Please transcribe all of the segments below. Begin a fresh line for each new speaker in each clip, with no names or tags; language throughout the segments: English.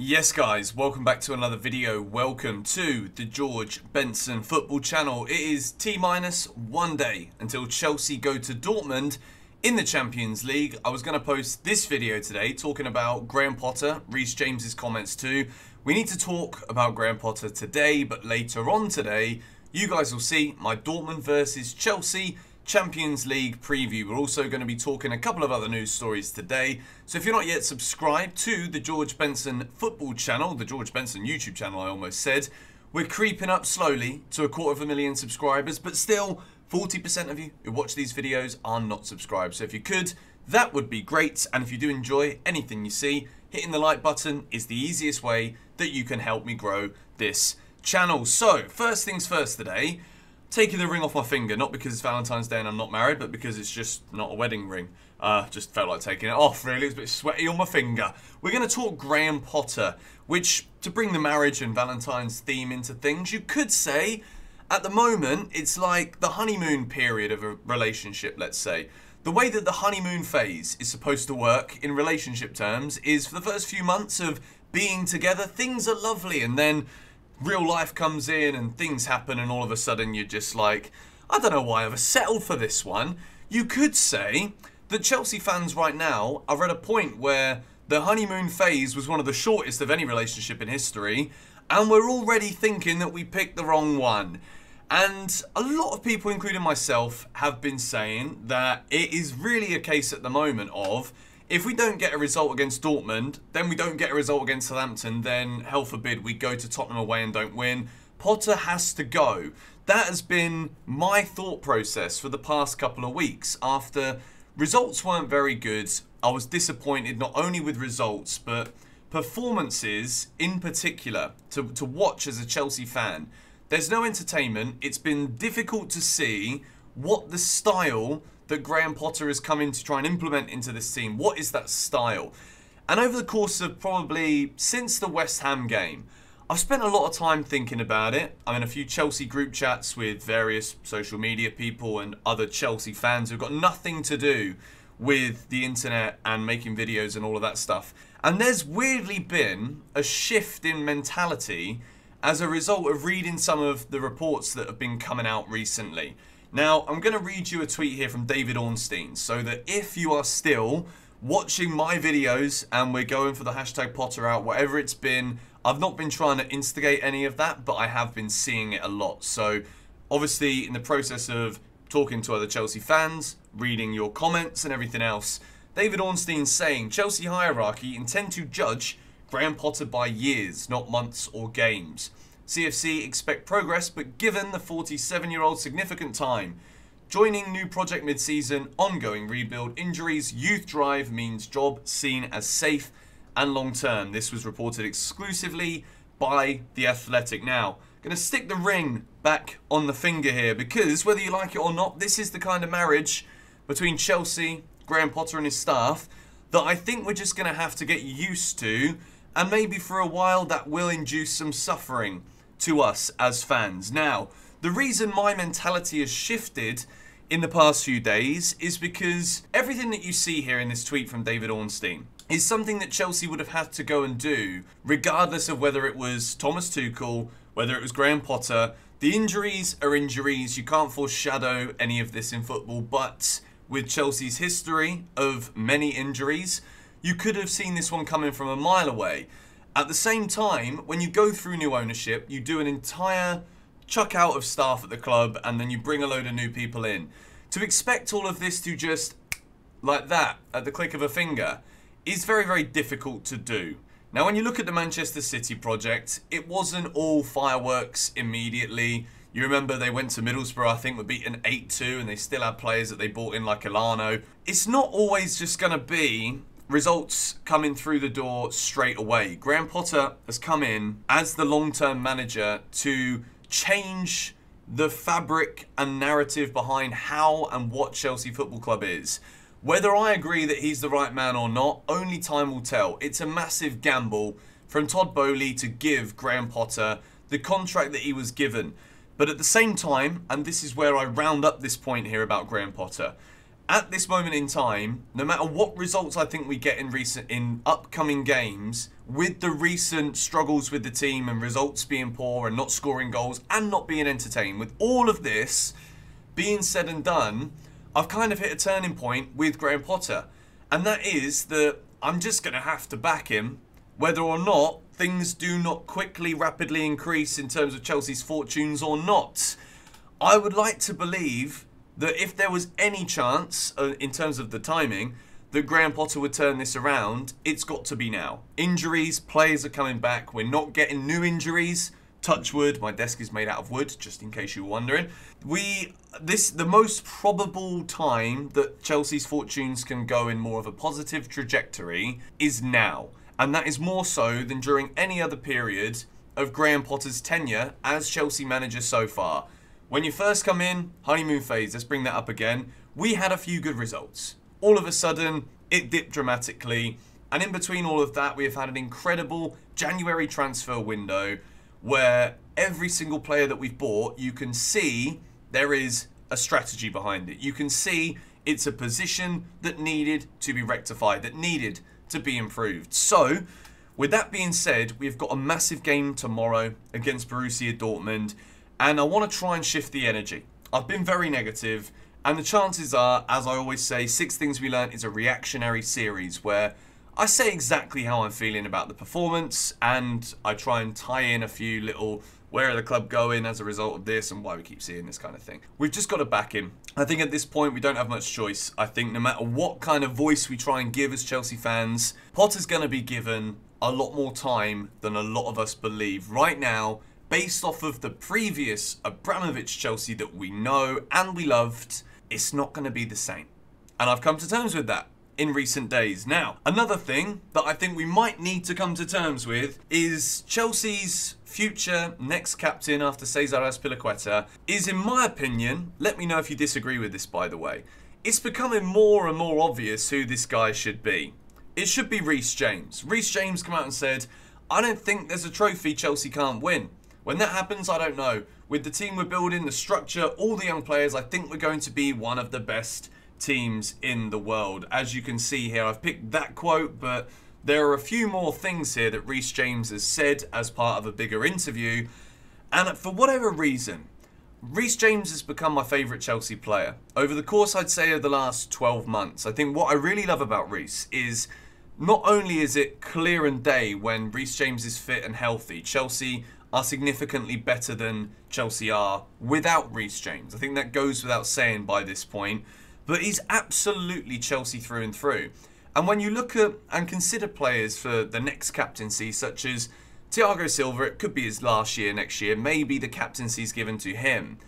Yes guys, welcome back to another video. Welcome to the George Benson football channel. It is T-minus 1 day until Chelsea go to Dortmund in the Champions League. I was going to post this video today talking about Graham Potter, Reece James's comments too. We need to talk about Graham Potter today, but later on today, you guys will see my Dortmund versus Chelsea Champions League preview. We're also going to be talking a couple of other news stories today. So if you're not yet subscribed to the George Benson football channel, the George Benson YouTube channel I almost said, we're creeping up slowly to 250,000 subscribers, but still 40% of you who watch these videos are not subscribed. So if you could, that would be great. And if you do enjoy anything you see, hitting the like button is the easiest way that you can help me grow this channel. So first things first today, taking the ring off my finger, not because it's Valentine's Day and I'm not married, but because it's just not a wedding ring. Just felt like taking it off, really. It's a bit sweaty on my finger. We're going to talk Graham Potter, which, to bring the marriage and Valentine's theme into things, you could say, at the moment, it's like the honeymoon period of a relationship, let's say. The way that the honeymoon phase is supposed to work in relationship terms is for the first few months of being together, things are lovely, and then real life comes in and things happen and all of a sudden you're just like, I don't know why I've settled for this one. You could say that Chelsea fans right now are at a point where the honeymoon phase was one of the shortest of any relationship in history, and we're already thinking that we picked the wrong one. And a lot of people, including myself, have been saying that it is really a case at the moment of, if we don't get a result against Dortmund, then we don't get a result against Southampton, then hell forbid we go to Tottenham away and don't win. Potter has to go. That has been my thought process for the past couple of weeks. After results weren't very good, I was disappointed not only with results, but performances in particular to watch as a Chelsea fan. There's no entertainment. It's been difficult to see what the style that Graham Potter has come in to try and implement into this team. What is that style? And over the course of probably since the West Ham game, I've spent a lot of time thinking about it. I'm in a few Chelsea group chats with various social media people and other Chelsea fans who've got nothing to do with the internet and making videos and all of that stuff. And there's weirdly been a shift in mentality as a result of reading some of the reports that have been coming out recently. Now, I'm going to read you a tweet here from David Ornstein, so that if you are still watching my videos and we're going for the hashtag Potter out, whatever it's been, I've not been trying to instigate any of that, but I have been seeing it a lot. So, obviously, in the process of talking to other Chelsea fans, reading your comments and everything else, David Ornstein's saying, Chelsea hierarchy intend to judge Graham Potter by years, not months or games. CFC expect progress, but given the 47-year-old significant time, joining new project mid-season, ongoing rebuild, injuries, youth drive means job seen as safe and long-term. This was reported exclusively by The Athletic. Now, going to stick the ring back on the finger here, because whether you like it or not, this is the kind of marriage between Chelsea, Graham Potter and his staff that I think we're just going to have to get used to, and maybe for a while that will induce some suffering to us as fans. Now, the reason my mentality has shifted in the past few days is because everything that you see here in this tweet from David Ornstein is something that Chelsea would have had to go and do, regardless of whether it was Thomas Tuchel, whether it was Graham Potter. The injuries are injuries. You can't foreshadow any of this in football, but with Chelsea's history of many injuries, you could have seen this one coming from a mile away. At the same time, when you go through new ownership, you do an entire chuck out of staff at the club and then you bring a load of new people in. To expect all of this to just, like that, at the click of a finger, is very, very difficult to do. Now, when you look at the Manchester City project, it wasn't all fireworks immediately. You remember they went to Middlesbrough, I think, were beaten 8-2, and they still had players that they bought in like Elano. It's not always just going to be results coming through the door straight away. Graham Potter has come in as the long-term manager to change the fabric and narrative behind how and what Chelsea Football Club is. Whether I agree that he's the right man or not, only time will tell. It's a massive gamble from Todd Boehly to give Graham Potter the contract that he was given. But at the same time, and this is where I round up this point here about Graham Potter, at this moment in time, no matter what results I think we get in upcoming games, with the recent struggles with the team and results being poor and not scoring goals and not being entertained, with all of this being said and done, I've kind of hit a turning point with Graham Potter. And that is that I'm just going to have to back him, whether or not things do not quickly, rapidly increase in terms of Chelsea's fortunes or not. I would like to believe that if there was any chance, in terms of the timing, that Graham Potter would turn this around, it's got to be now. Injuries, players are coming back, we're not getting new injuries. Touch wood, my desk is made out of wood, just in case you were wondering. The most probable time that Chelsea's fortunes can go in more of a positive trajectory is now. And that is more so than during any other period of Graham Potter's tenure as Chelsea manager so far. When you first come in, honeymoon phase, let's bring that up again, we had a few good results. All of a sudden, it dipped dramatically. And in between all of that, we have had an incredible January transfer window where every single player that we've bought, you can see there is a strategy behind it. You can see it's a position that needed to be rectified, that needed to be improved. So, with that being said, we've got a massive game tomorrow against Borussia Dortmund, and I want to try and shift the energy. I've been very negative, and the chances are, as I always say, 6 Things We Learned is a reactionary series where I say exactly how I'm feeling about the performance, and I try and tie in a few little where are the club going as a result of this and why we keep seeing this kind of thing. We've just got to back him. I think at this point we don't have much choice. I think no matter what kind of voice we try and give as Chelsea fans, Potter's going to be given a lot more time than a lot of us believe. Right now, based off of the previous Abramovich Chelsea that we know and we loved, it's not going to be the same. And I've come to terms with that in recent days. Now, another thing that I think we might need to come to terms with is Chelsea's future next captain after Cesar Azpilicueta is, in my opinion, let me know if you disagree with this by the way, it's becoming more and more obvious who this guy should be. It should be Reece James. Reece James came out and said, I don't think there's a trophy Chelsea can't win. When that happens, I don't know. With the team we're building, the structure, all the young players, I think we're going to be one of the best teams in the world. As you can see here, I've picked that quote, but there are a few more things here that Reece James has said as part of a bigger interview. And for whatever reason, Reece James has become my favourite Chelsea player. Over the course, I'd say, of the last 12 months, I think what I really love about Reece is not only is it clear and day when Reece James is fit and healthy, Chelsea are significantly better than Chelsea are without Reece James. I think that goes without saying by this point. But he's absolutely Chelsea through and through. And when you look at and consider players for the next captaincy, such as Thiago Silva, it could be his last year next year, maybe the captaincy's given to him.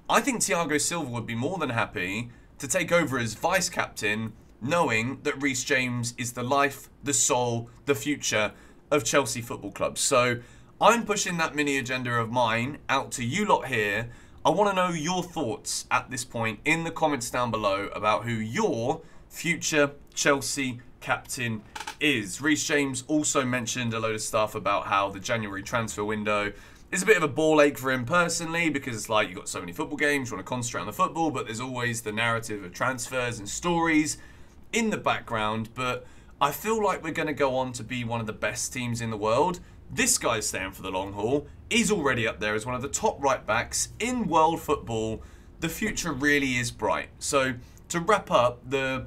I think Thiago Silva would be more than happy to take over as vice-captain, knowing that Reece James is the life, the soul, the future of Chelsea Football Club. So I'm pushing that mini agenda of mine out to you lot here. I want to know your thoughts at this point in the comments down below about who your future Chelsea captain is. Reece James also mentioned a load of stuff about how the January transfer window is a bit of a ball ache for him personally, because it's like you've got so many football games, you want to concentrate on the football, but there's always the narrative of transfers and stories in the background. But I feel like we're going to go on to be one of the best teams in the world. This guy's staying for the long haul. He's already up there as one of the top right backs in world football. The future really is bright. So to wrap up the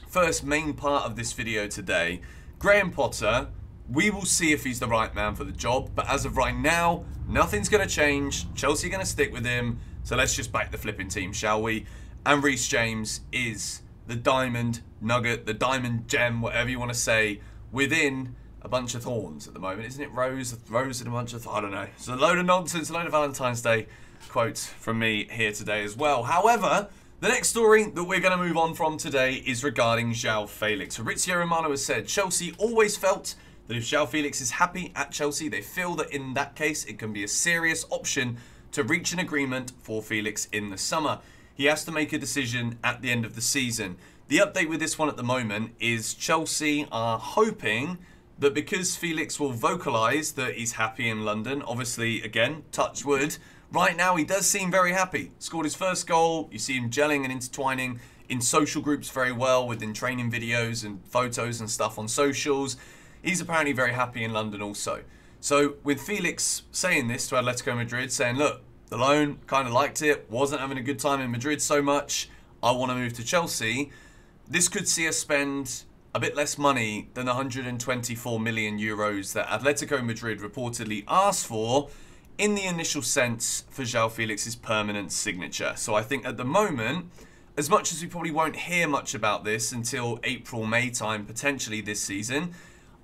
first main part of this video today, Graham Potter, we will see if he's the right man for the job. But as of right now, nothing's going to change. Chelsea are going to stick with him. So let's just back the flipping team, shall we? And Reece James is the diamond nugget, the diamond gem, whatever you want to say, within a bunch of thorns at the moment. Isn't it Rose and a bunch of, I don't know. It's a load of nonsense, a load of Valentine's Day quotes from me here today as well. However, the next story that we're going to move on from today is regarding João Felix. Fabrizio Romano has said Chelsea always felt that if João Felix is happy at Chelsea, they feel that in that case it can be a serious option to reach an agreement for Felix in the summer. He has to make a decision at the end of the season. The update with this one at the moment is Chelsea are hoping that because Felix will vocalise that he's happy in London, obviously, again, touch wood, right now he does seem very happy. Scored his first goal, you see him gelling and intertwining in social groups very well within training videos and photos and stuff on socials. he's apparently very happy in London also. So with Felix saying this to Atletico Madrid, saying, look, the loan, kind of liked it, wasn't having a good time in Madrid so much, I want to move to Chelsea, this could see us spend a bit less money than the 124 million euros that Atletico Madrid reportedly asked for in the initial sense for João Felix's permanent signature. So I think at the moment, as much as we probably won't hear much about this until April, May time, potentially this season,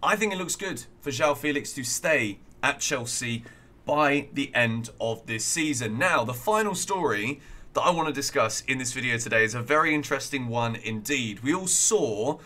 I think it looks good for João Felix to stay at Chelsea by the end of this season. Now, the final story that I want to discuss in this video today is a very interesting one indeed. We all saw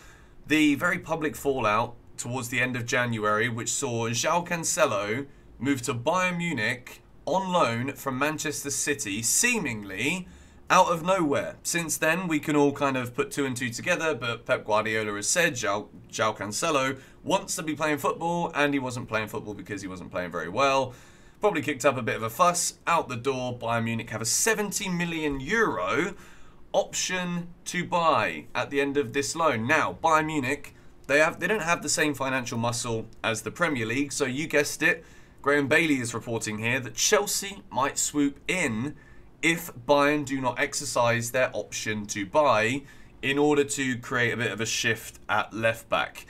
the very public fallout towards the end of January, which saw João Cancelo move to Bayern Munich on loan from Manchester City, seemingly out of nowhere. Since then, we can all kind of put two and two together, but Pep Guardiola has said João Cancelo wants to be playing football, and he wasn't playing football because he wasn't playing very well. Probably kicked up a bit of a fuss. Out the door, Bayern Munich have a 70 million euro option to buy at the end of this loan. Now, Bayern Munich, they don't have the same financial muscle as the Premier League, so you guessed it, Graham Bailey is reporting here that Chelsea might swoop in if Bayern do not exercise their option to buy in order to create a bit of a shift at left back.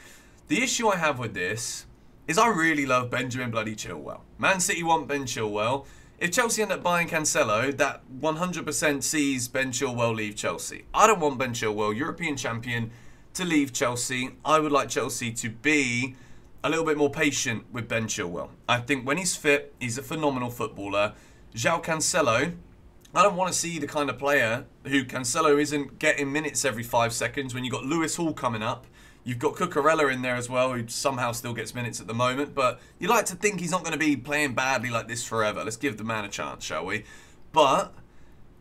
The issue I have with this is I really love Benjamin bloody Chilwell. Man City want Ben Chilwell. If Chelsea end up buying Cancelo, that 100% sees Ben Chilwell leave Chelsea. I don't want Ben Chilwell, European champion, to leave Chelsea. I would like Chelsea to be a little bit more patient with Ben Chilwell. I think when he's fit, he's a phenomenal footballer. João Cancelo, I don't want to see the kind of player who Cancelo isn't getting minutes every 5 seconds when you've got Lewis Hall coming up. You've got Cucurella in there as well, who somehow still gets minutes at the moment. But you like to think he's not going to be playing badly like this forever. Let's give the man a chance, shall we? But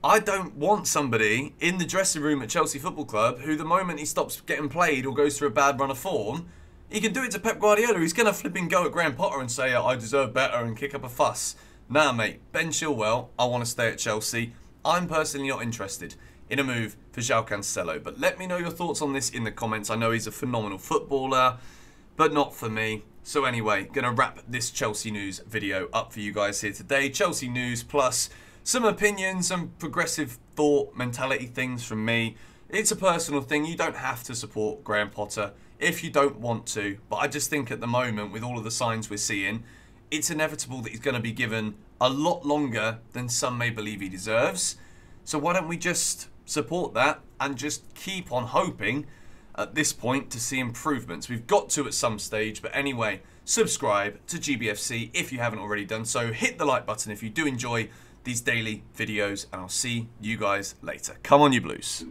I don't want somebody in the dressing room at Chelsea Football Club who the moment he stops getting played or goes through a bad run of form, he can do it to Pep Guardiola. He's going to flipping go at Graham Potter and say, I deserve better, and kick up a fuss. Nah, mate. Ben Chilwell, I want to stay at Chelsea. I'm personally not interested in a move for João Cancelo. But let me know your thoughts on this in the comments. I know he's a phenomenal footballer, but not for me. So anyway, going to wrap this Chelsea news video up for you guys here today. Chelsea news plus some opinions, some progressive thought, mentality things from me. It's a personal thing. You don't have to support Graham Potter if you don't want to. But I just think at the moment, with all of the signs we're seeing, it's inevitable that he's going to be given a lot longer than some may believe he deserves. So why don't we just support that and just keep on hoping at this point to see improvements. We've got to at some stage, but anyway, subscribe to GBFC if you haven't already done so. Hit the like button if you do enjoy these daily videos, and I'll see you guys later. Come on, you Blues.